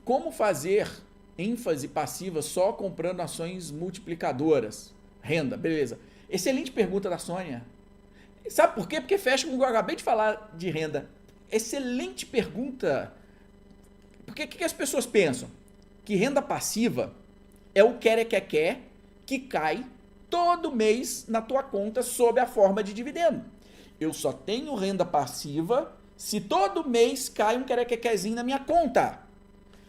como fazer ênfase passiva só comprando ações multiplicadoras? Renda, beleza. Excelente pergunta da Sônia. Sabe por quê? Porque fecha com o que eu acabei de falar de renda. Excelente pergunta. Porque o que as pessoas pensam? Que renda passiva é o quer que cai todo mês na tua conta sob a forma de dividendo. Eu só tenho renda passiva se todo mês cai um querzinho na minha conta.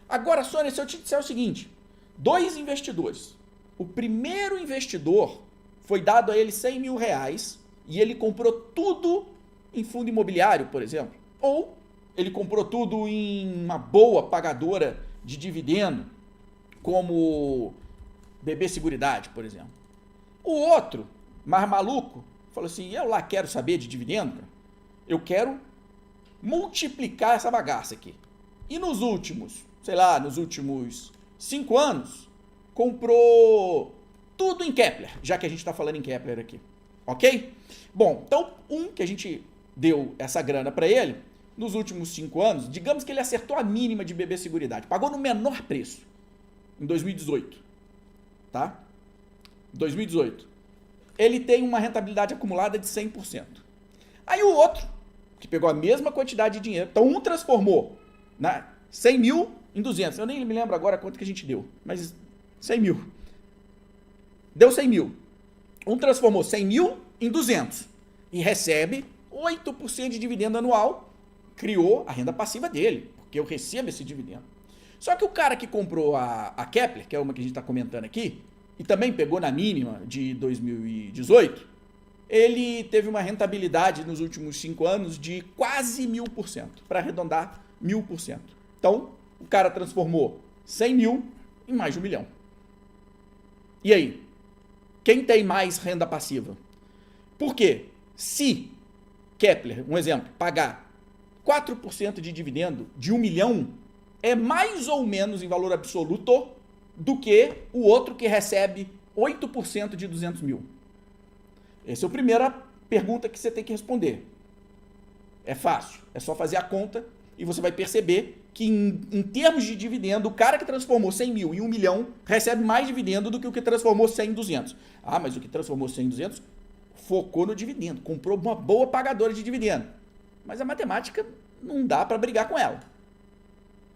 Agora, Sônia, se eu te disser o seguinte, 2 investidores. O primeiro investidor foi dado a ele 100 mil reais e ele comprou tudo em fundo imobiliário, por exemplo. Ou ele comprou tudo em uma boa pagadora de dividendo, como BB Seguridade, por exemplo. O outro, mais maluco, falou assim, eu lá quero saber de dividendo, eu quero multiplicar essa bagaça aqui. E nos últimos 5 anos, comprou tudo em Kepler, já que a gente está falando em Kepler aqui. Ok? Bom, então, que a gente deu essa grana para ele, nos últimos 5 anos, digamos que ele acertou a mínima de BB Seguridade, pagou no menor preço, em 2018, tá? 2018. Ele tem uma rentabilidade acumulada de 100%. Aí o outro, que pegou a mesma quantidade de dinheiro, então um transformou 100 mil em 200. Eu nem me lembro agora quanto que a gente deu, mas 100 mil. Deu 100 mil. Um transformou 100 mil em 200 e recebe 8% de dividendo anual, criou a renda passiva dele, porque eu recebo esse dividendo. Só que o cara que comprou a Kepler, que é uma que a gente está comentando aqui, e também pegou na mínima de 2018, ele teve uma rentabilidade nos últimos 5 anos de quase 1000%, para arredondar 1000%. Então, o cara transformou 100 mil em mais de 1 milhão. E aí? Quem tem mais renda passiva? Por quê? Se Kepler, um exemplo, pagar 4% de dividendo de 1 milhão, é mais ou menos em valor absoluto do que o outro que recebe 8% de 200 mil. Essa é a primeira pergunta que você tem que responder. É fácil, é só fazer a conta e você vai perceber que em termos de dividendo, o cara que transformou 100 mil em 1 milhão recebe mais dividendo do que o que transformou 100 em 200. Ah, mas o que transformou 100 em 200 focou no dividendo, comprou uma boa pagadora de dividendo. Mas a matemática não dá para brigar com ela.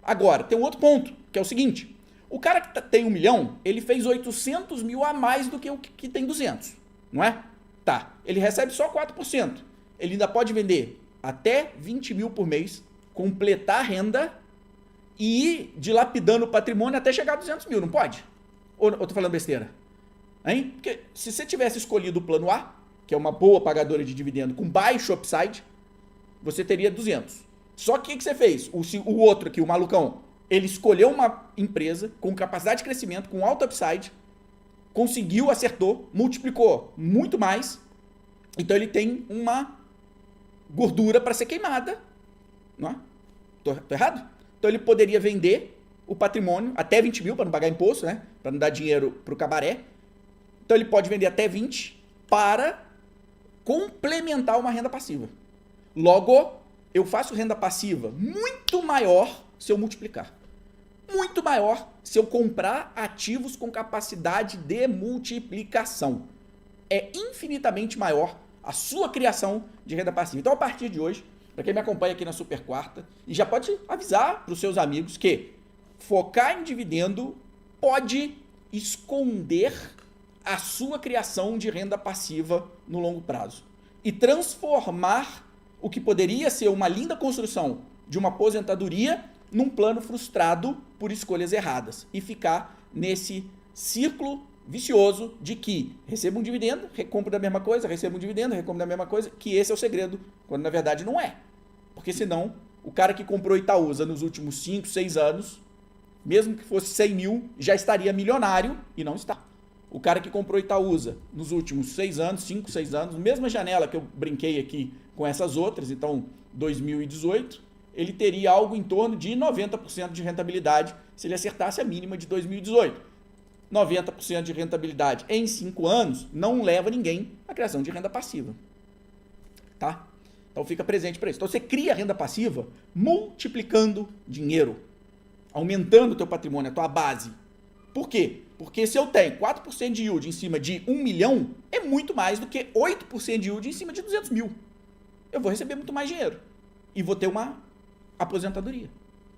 Agora, tem um outro ponto, que é o seguinte, o cara que tem 1 milhão, ele fez 800 mil a mais do que o que tem 200, não é? Tá, ele recebe só 4%. Ele ainda pode vender até 20 mil por mês, completar a renda e ir dilapidando o patrimônio até chegar a 200 mil, não pode? Ou tô falando besteira? Hein? Porque se você tivesse escolhido o plano A, que é uma boa pagadora de dividendo com baixo upside, você teria 200. Só que o que você fez? O outro aqui, o malucão, ele escolheu uma empresa com capacidade de crescimento, com alto upside, conseguiu, acertou, multiplicou muito mais, então ele tem uma gordura para ser queimada. Não é? Tô errado? Então ele poderia vender o patrimônio até 20 mil para não pagar imposto, né? Para não dar dinheiro para o cabaré. Então ele pode vender até 20 para complementar uma renda passiva. Logo, eu faço renda passiva muito maior se eu multiplicar. Muito maior se eu comprar ativos com capacidade de multiplicação. É infinitamente maior a sua criação de renda passiva. Então, a partir de hoje, para quem me acompanha aqui na Super Quarta, e já pode avisar para os seus amigos que focar em dividendo pode esconder a sua criação de renda passiva no longo prazo e transformar o que poderia ser uma linda construção de uma aposentadoria num plano frustrado por escolhas erradas e ficar nesse círculo vicioso de que recebo um dividendo, recompro da mesma coisa, recebo um dividendo, recompro da mesma coisa, que esse é o segredo, quando na verdade não é. Porque senão, o cara que comprou Itaúsa nos últimos 5, 6 anos, mesmo que fosse 100 mil, já estaria milionário e não está. O cara que comprou Itaúsa nos últimos 6 anos, 5, 6 anos, mesma janela que eu brinquei aqui com essas outras, então 2018, ele teria algo em torno de 90% de rentabilidade se ele acertasse a mínima de 2018. 90% de rentabilidade em 5 anos não leva ninguém à criação de renda passiva. Tá? Então fica presente para isso. Então você cria renda passiva multiplicando dinheiro. aumentando o teu patrimônio, a tua base. Por quê? Porque se eu tenho 4% de yield em cima de 1 milhão, é muito mais do que 8% de yield em cima de 200 mil. Eu vou receber muito mais dinheiro e vou ter uma aposentadoria.